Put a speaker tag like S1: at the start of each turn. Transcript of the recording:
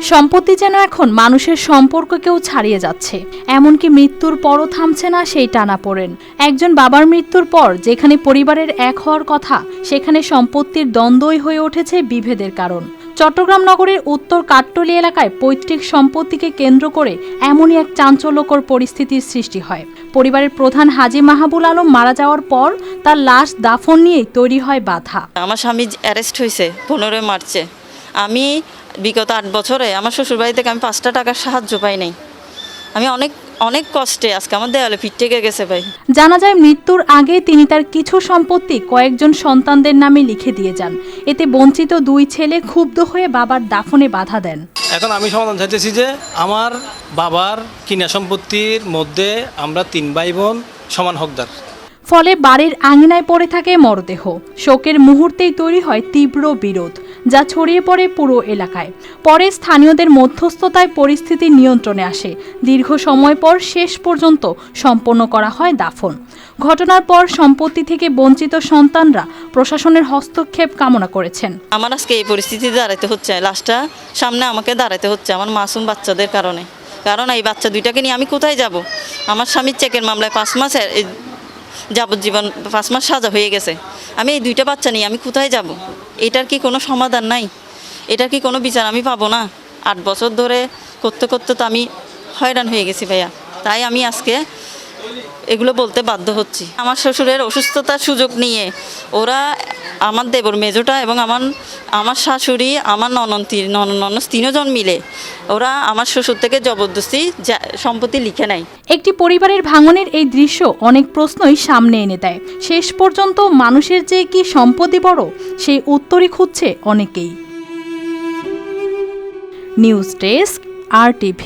S1: সম্পত্তি যেন এখন মানুষের সম্পর্ককেও ছাড়িয়ে যাচ্ছে, এমনকি মৃত্যুর পরও থামছে না সেই টানাপোড়েন। একজন বাবার মৃত্যুর পর যেখানে পরিবারের এক হওয়ার কথা, সেখানে সম্পত্তির দ্বন্দ্বই হয়ে উঠেছে বিভেদের কারণ। চট্টগ্রাম নগরের উত্তর কাট্টলী এলাকায় পৈতৃক সম্পত্তিকে কেন্দ্র করে এমনই এক চাঞ্চল্যকর পরিস্থিতির সৃষ্টি হয়। পরিবারের প্রধান হাজী মাহবুল আলম মারা যাওয়ার পর তার লাশ দাফন নিয়েই তৈরি হয় বাধা।
S2: আমার স্বামী অ্যারেস্ট হয়েছে 15 মার্চে। আমি বিগত 8 বছরে আমার শ্বশুরবাড়ি থেকে আমি 5টা টাকার সাহায্য পাই নাই। আমি অনেক কষ্টে আজকে আমার দেয়ালে পিঠ থেকে গেছে ভাই।
S1: জানা যায় মৃত্যুর আগে তিনি তার কিছু সম্পত্তি কয়েকজন সন্তানদের নামে লিখে দিয়ে যান। এতে বঞ্চিত 2 ছেলে ক্ষুব্ধ হয়ে বাবার দাফনে বাধা দেন।
S3: এখন আমি সমাধান চাইতেছি যে আমার বাবার কিনা সম্পত্তির মধ্যে আমরা 3 ভাই বোন সমান হকদার।
S1: ফলে বাড়ির আঙিনায় পড়ে থাকে মরদেহ। শোকের মুহূর্তেই তৈরি হয় তীব্র বিরোধ, যা ছড়িয়ে পড়ে পুরো এলাকায়। পরে স্থানীয়দের মধ্যস্থতায় পরিস্থিতি নিয়ন্ত্রণে আসে। দীর্ঘ সময় পর শেষ পর্যন্ত সম্পন্ন করা হয় দাফন। ঘটনার পর সম্পত্তি থেকে বঞ্চিত সন্তানরা প্রশাসনের হস্তক্ষেপ কামনা করেছেন।
S2: আমার আজকে এই পরিস্থিতিতে দাঁড়াতে হচ্ছে, লাশটা সামনে আমাকে দাঁড়াতে হচ্ছে আমার মাসুম বাচ্চাদের কারণে। কারণ এই বাচ্চা দুইটাকে নিয়ে আমি কোথায় যাব? আমার স্বামীর চেকের মামলায় 5 মাসের যাবজ্জীবন 5 মাস সাজা হয়ে গেছে। আমি এই 2টা বাচ্চা নিয়ে আমি কোথায় যাব? এটার কি কোনো সমাধান নাই? এটার কি কোনো বিচার আমি পাবো না? 8 বছর ধরে করতে করতে তো আমি হয়রান হয়ে গেছি ভাইয়া। তাই আমি আজকে এগুলো বলতে বাধ্য হচ্ছি। আমার শ্বশুরের অসুস্থতার সুযোগ নিয়ে ওরা আমার দেবর মেজোটা এবং আমার শাশুড়ি, আমার ননদ 3জন মিলে ওরা আমার শ্বশুর থেকে জবরদস্তি সম্পত্তি লিখে নেয়।
S1: একটি পরিবারের ভাঙনের এই দৃশ্য অনেক প্রশ্নই সামনে এনে দেয়। শেষ পর্যন্ত মানুষের চেয়ে কি সম্পত্তি বড়, সেই উত্তরই খুঁজছে অনেকেই। News desk, RTV।